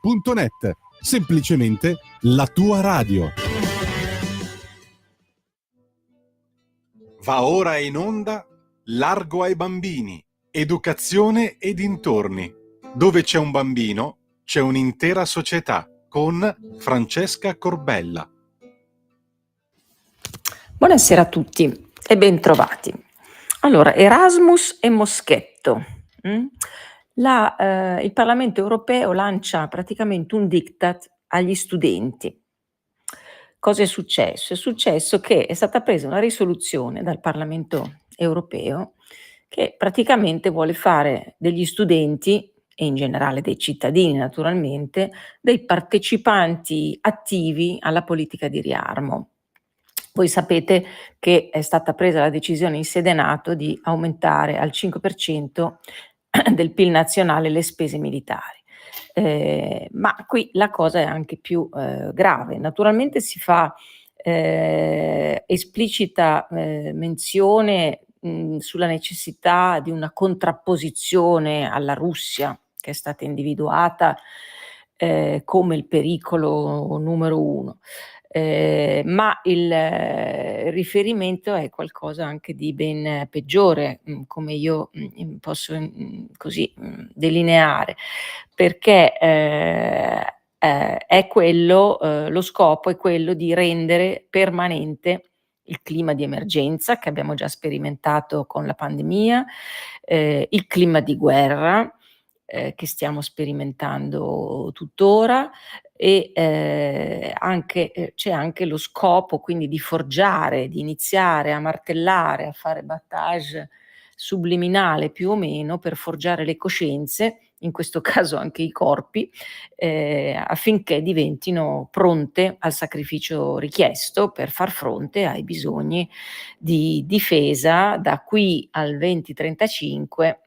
www.radioticino.net. Semplicemente la tua radio. Va ora in onda Largo ai bambini, educazione e dintorni. Dove c'è un bambino, c'è un'intera società, con Francesca Corbella. Buonasera a tutti e bentrovati. Allora, Erasmus e Moschetto. Il Parlamento europeo lancia praticamente un diktat agli studenti. Cosa è successo? È successo che è stata presa una risoluzione dal Parlamento europeo che praticamente vuole fare degli studenti, e in generale dei cittadini naturalmente, dei partecipanti attivi alla politica di riarmo. Voi sapete che è stata presa la decisione in sede NATO di aumentare al 5% del PIL nazionale le spese militari. Ma qui la cosa è anche più grave. Naturalmente si fa esplicita menzione sulla necessità di una contrapposizione alla Russia, che è stata individuata come il pericolo numero uno. Ma il riferimento è qualcosa anche di ben peggiore, come io posso così delineare, perché è quello, lo scopo è quello di rendere permanente il clima di emergenza che abbiamo già sperimentato con la pandemia, il clima di guerra che stiamo sperimentando tuttora, e c'è anche lo scopo quindi di forgiare, di iniziare a martellare, a fare battage subliminale più o meno per forgiare le coscienze, in questo caso anche i corpi, affinché diventino pronte al sacrificio richiesto per far fronte ai bisogni di difesa da qui al 2035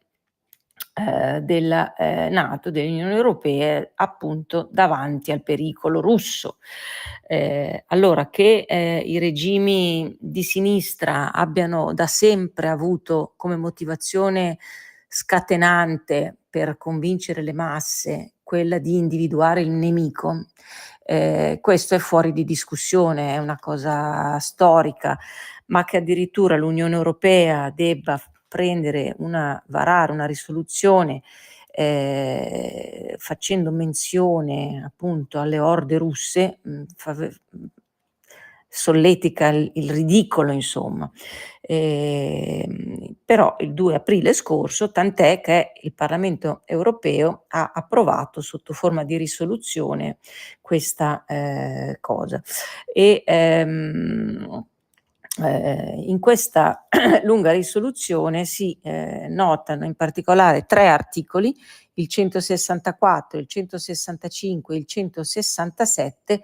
della NATO, dell'Unione Europea, appunto davanti al pericolo russo. Allora, che i regimi di sinistra abbiano da sempre avuto come motivazione scatenante per convincere le masse quella di individuare il nemico, questo è fuori di discussione, è una cosa storica, ma che addirittura l'Unione Europea debba varare una risoluzione facendo menzione appunto alle orde russe, solletica il ridicolo, insomma. Però il 2 aprile scorso, tant'è che il Parlamento europeo ha approvato sotto forma di risoluzione questa cosa. In questa lunga risoluzione si notano in particolare 3 articoli, il 164, il 165 e il 167,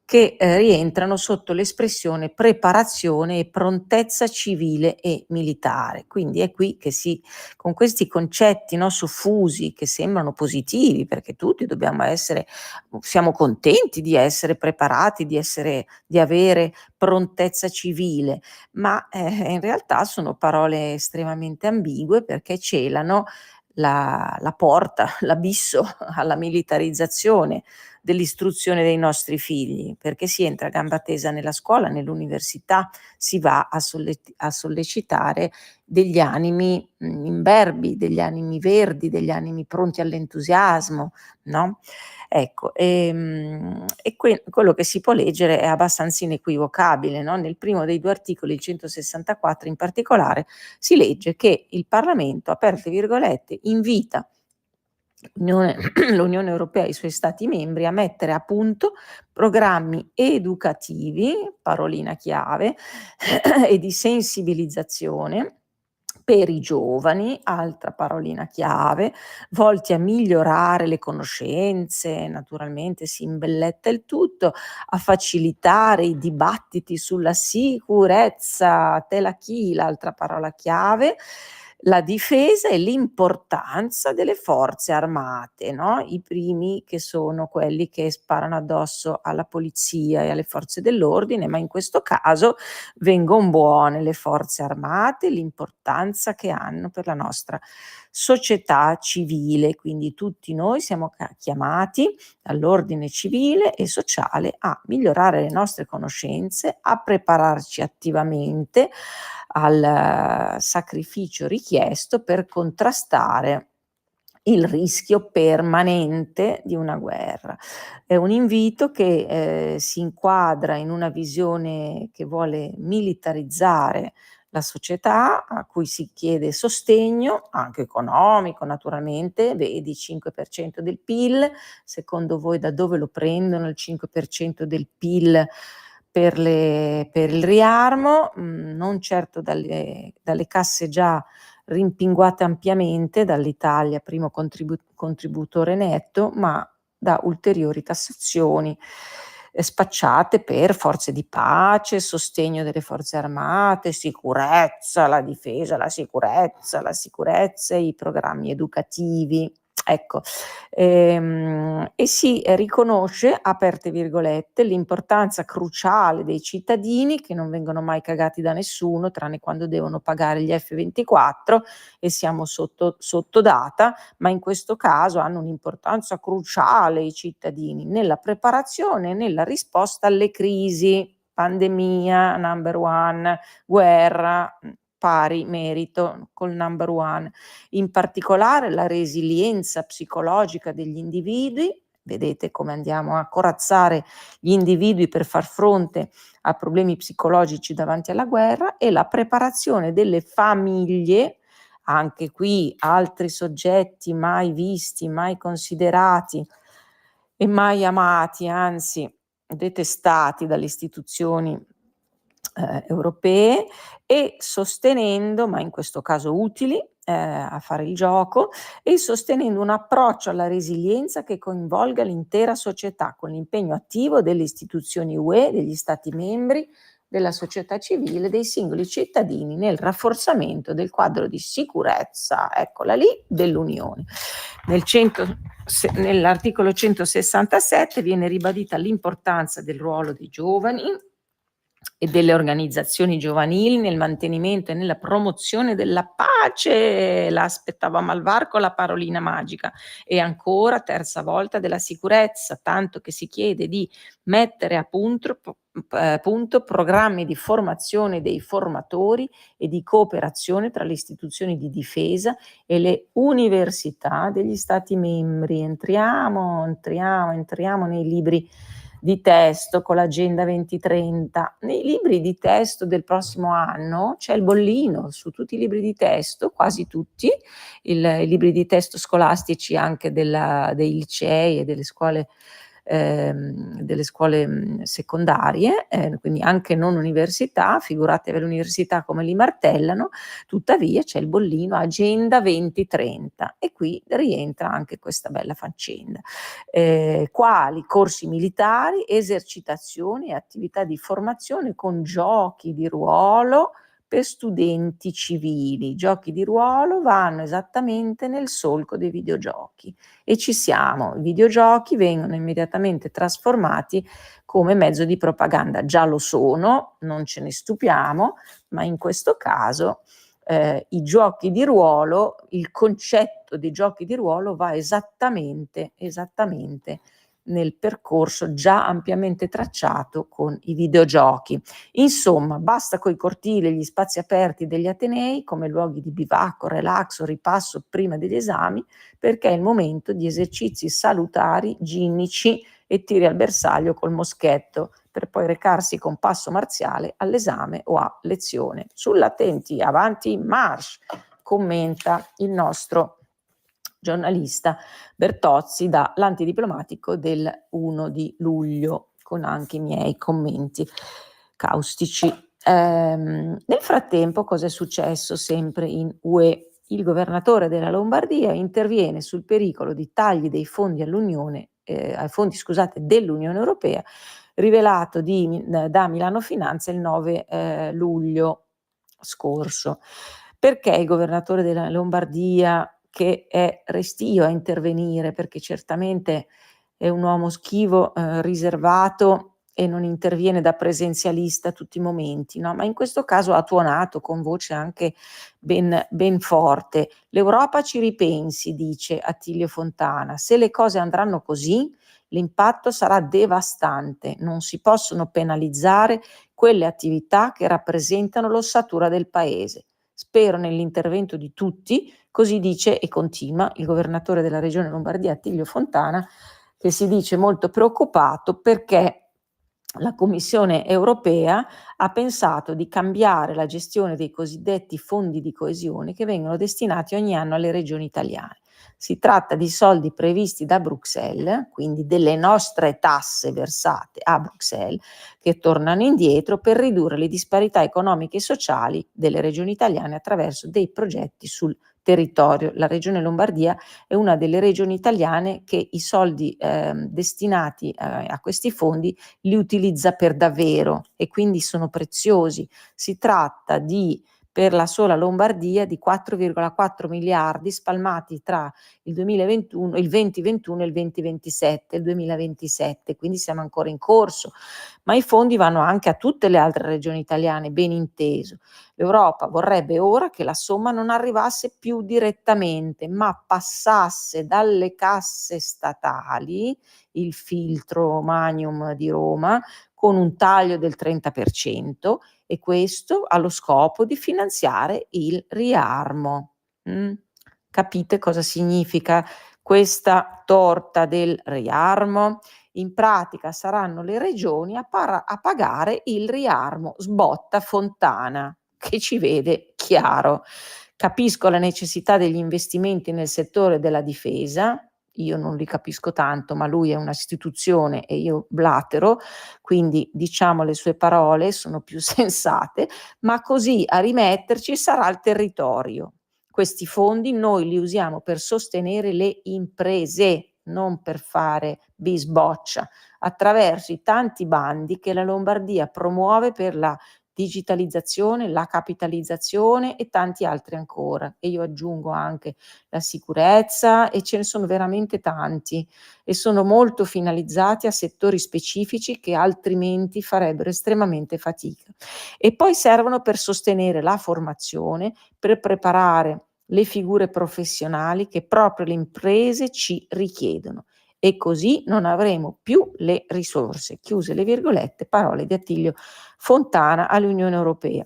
che rientrano sotto l'espressione preparazione e prontezza civile e militare. Quindi è qui che con questi concetti, no, soffusi, che sembrano positivi, perché tutti siamo contenti di essere preparati, di avere prontezza civile, ma in realtà sono parole estremamente ambigue, perché celano la porta, l'abisso alla militarizzazione dell'istruzione dei nostri figli, perché si entra a gamba tesa nella scuola, nell'università, si va a sollecitare degli animi imberbi, degli animi verdi, degli animi pronti all'entusiasmo, no? Ecco, quello che si può leggere è abbastanza inequivocabile, no? Nel primo dei 2 articoli, il 164 in particolare, si legge che il Parlamento, aperte virgolette, invita l'Unione Europea e i suoi Stati membri a mettere a punto programmi educativi, parolina chiave, e di sensibilizzazione per i giovani, altra parolina chiave, volti a migliorare le conoscenze, naturalmente si imbelletta il tutto, a facilitare i dibattiti sulla sicurezza, telaki, l'altra parola chiave, la difesa e l'importanza delle forze armate, no? I primi che sono quelli che sparano addosso alla polizia e alle forze dell'ordine, ma in questo caso vengono buone le forze armate, l'importanza che hanno per la nostra società civile, quindi tutti noi siamo chiamati dall'ordine civile e sociale a migliorare le nostre conoscenze, a prepararci attivamente al sacrificio richiesto per contrastare il rischio permanente di una guerra. È un invito che si inquadra in una visione che vuole militarizzare la società, a cui si chiede sostegno, anche economico naturalmente, vedi 5% del PIL, secondo voi da dove lo prendono il 5% del PIL per il riarmo? Non certo dalle casse già rimpinguate ampiamente dall'Italia, primo contributore netto, ma da ulteriori tassazioni spacciate per forze di pace, sostegno delle forze armate, sicurezza, la difesa, la sicurezza, i programmi educativi. Ecco, e si riconosce, aperte virgolette, l'importanza cruciale dei cittadini che non vengono mai cagati da nessuno, tranne quando devono pagare gli F24 e siamo sotto data, ma in questo caso hanno un'importanza cruciale i cittadini nella preparazione e nella risposta alle crisi, pandemia, number one, guerra, pari merito col number one. In particolare la resilienza psicologica degli individui, vedete come andiamo a corazzare gli individui per far fronte a problemi psicologici davanti alla guerra, e la preparazione delle famiglie, anche qui altri soggetti mai visti, mai considerati e mai amati, anzi detestati dalle istituzioni europee, e sostenendo, ma in questo caso utili a fare il gioco, e sostenendo un approccio alla resilienza che coinvolga l'intera società, con l'impegno attivo delle istituzioni UE, degli Stati membri, della società civile, dei singoli cittadini nel rafforzamento del quadro di sicurezza, eccola lì, dell'Unione. Nell'articolo 167 viene ribadita l'importanza del ruolo dei giovani e delle organizzazioni giovanili nel mantenimento e nella promozione della pace, la aspettavamo al varco la parolina magica, e ancora terza volta della sicurezza, tanto che si chiede di mettere a punto programmi di formazione dei formatori e di cooperazione tra le istituzioni di difesa e le università degli Stati membri. Entriamo nei libri di testo con l'Agenda 2030. Nei libri di testo del prossimo anno c'è il bollino su tutti i libri di testo, quasi tutti, i libri di testo scolastici anche dei licei e delle scuole secondarie, quindi anche non università, figuratevi l'università come li martellano, tuttavia c'è il bollino Agenda 2030 e qui rientra anche questa bella faccenda. Quali corsi militari, esercitazioni e attività di formazione con giochi di ruolo per studenti civili. I giochi di ruolo vanno esattamente nel solco dei videogiochi e ci siamo. I videogiochi vengono immediatamente trasformati come mezzo di propaganda. Già lo sono, non ce ne stupiamo, ma in questo caso i giochi di ruolo, il concetto dei giochi di ruolo va esattamente nel percorso già ampiamente tracciato con i videogiochi. Insomma, basta coi cortili e gli spazi aperti degli atenei come luoghi di bivacco, relax o ripasso prima degli esami, perché è il momento di esercizi salutari, ginnici e tiri al bersaglio col moschetto, per poi recarsi con passo marziale all'esame o a lezione. Sull'attenti, avanti, march, commenta il nostro giornalista Bertozzi da l'Antidiplomatico del 1 di luglio, con anche i miei commenti caustici. Nel frattempo, cosa è successo sempre in UE? Il governatore della Lombardia interviene sul pericolo di tagli dei fondi all'Unione, dell'Unione Europea, rivelato da Milano Finanza il 9 luglio scorso. Perché il governatore della Lombardia, che è restio a intervenire, perché certamente è un uomo schivo, riservato e non interviene da presenzialista a tutti i momenti, no? Ma in questo caso ha tuonato con voce anche ben forte. L'Europa ci ripensi, dice Attilio Fontana. Se le cose andranno così, l'impatto sarà devastante. Non si possono penalizzare quelle attività che rappresentano l'ossatura del paese. Spero nell'intervento di tutti, così dice e continua il governatore della regione Lombardia Attilio Fontana, che si dice molto preoccupato perché la Commissione europea ha pensato di cambiare la gestione dei cosiddetti fondi di coesione che vengono destinati ogni anno alle regioni italiane. Si tratta di soldi previsti da Bruxelles, quindi delle nostre tasse versate a Bruxelles, che tornano indietro per ridurre le disparità economiche e sociali delle regioni italiane attraverso dei progetti sul territorio. La regione Lombardia è una delle regioni italiane che i soldi destinati a questi fondi li utilizza per davvero e quindi sono preziosi. Si tratta di, per la sola Lombardia, di 4,4 miliardi spalmati tra il 2021, il 2021 e il 2027, il 2027, quindi siamo ancora in corso, ma i fondi vanno anche a tutte le altre regioni italiane, ben inteso. L'Europa vorrebbe ora che la somma non arrivasse più direttamente, ma passasse dalle casse statali, il filtro Magnum di Roma, con un taglio del 30%, e questo allo scopo di finanziare il riarmo. Capite cosa significa questa torta del riarmo? In pratica saranno le regioni a pagare il riarmo, sbotta Fontana, che ci vede chiaro. Capisco la necessità degli investimenti nel settore della difesa, io non li capisco tanto, ma lui è un'istituzione e io blatero, quindi diciamo le sue parole sono più sensate, ma così a rimetterci sarà il territorio. Questi fondi noi li usiamo per sostenere le imprese, non per fare bisboccia, attraverso i tanti bandi che la Lombardia promuove per la digitalizzazione, la capitalizzazione e tanti altri ancora. E io aggiungo anche la sicurezza, e ce ne sono veramente tanti e sono molto finalizzati a settori specifici che altrimenti farebbero estremamente fatica. E poi servono per sostenere la formazione, per preparare le figure professionali che proprio le imprese ci richiedono, e così non avremo più le risorse. Chiuse le virgolette, parole di Attilio Fontana all'Unione Europea.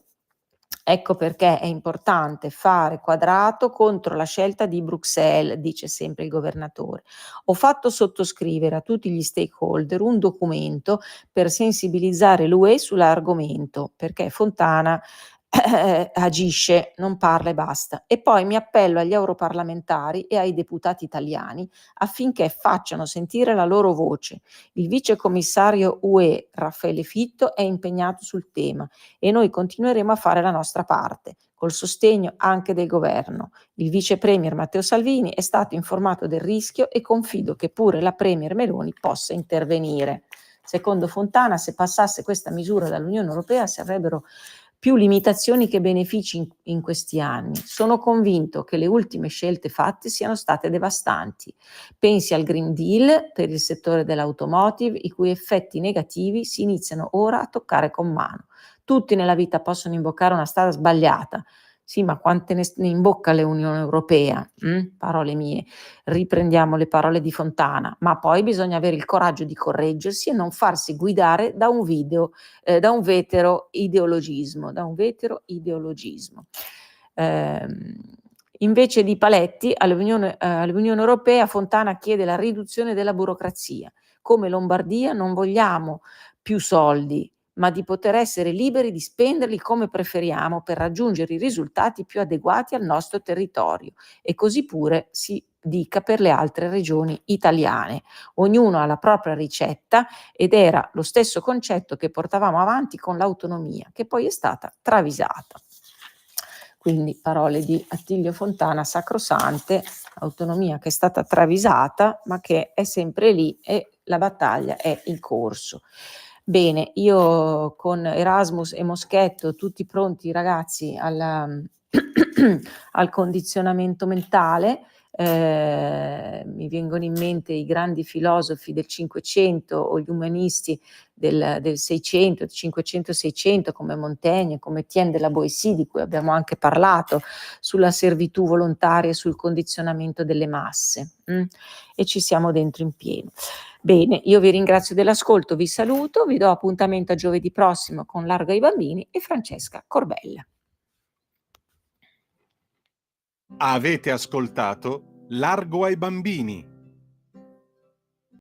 Ecco perché è importante fare quadrato contro la scelta di Bruxelles, dice sempre il governatore. Ho fatto sottoscrivere a tutti gli stakeholder un documento per sensibilizzare l'UE sull'argomento, perché Fontana agisce, non parla e basta. E poi mi appello agli europarlamentari e ai deputati italiani affinché facciano sentire la loro voce. Il vice commissario UE Raffaele Fitto è impegnato sul tema e noi continueremo a fare la nostra parte, col sostegno anche del governo. Il vice premier Matteo Salvini è stato informato del rischio e confido che pure la premier Meloni possa intervenire. Secondo Fontana, se passasse questa misura dall'Unione Europea si avrebbero più limitazioni che benefici in questi anni. Sono convinto che le ultime scelte fatte siano state devastanti. Pensi al Green Deal per il settore dell'automotive, i cui effetti negativi si iniziano ora a toccare con mano. Tutti nella vita possono imboccare una strada sbagliata. Sì, ma quante ne imbocca l'Unione Europea? Parole mie. Riprendiamo le parole di Fontana, ma poi bisogna avere il coraggio di correggersi e non farsi guidare da un vetero ideologismo, Invece di paletti all'Unione Europea, Fontana chiede la riduzione della burocrazia. Come Lombardia non vogliamo più soldi, ma di poter essere liberi di spenderli come preferiamo per raggiungere i risultati più adeguati al nostro territorio. E così pure si dica per le altre regioni italiane. Ognuno ha la propria ricetta ed era lo stesso concetto che portavamo avanti con l'autonomia, che poi è stata travisata. Quindi parole di Attilio Fontana, sacrosante, autonomia che è stata travisata, ma che è sempre lì e la battaglia è in corso. Bene, io con Erasmus e Moschetto, tutti pronti ragazzi al condizionamento mentale, mi vengono in mente i grandi filosofi del Cinquecento o gli umanisti del Seicento, 500-600, come Montaigne, come Etienne de la Boétie, di cui abbiamo anche parlato, sulla servitù volontaria e sul condizionamento delle masse, e ci siamo dentro in pieno. Bene, io vi ringrazio dell'ascolto, vi saluto, vi do appuntamento a giovedì prossimo con Largo ai bambini e Francesca Corbella. Avete ascoltato Largo ai bambini,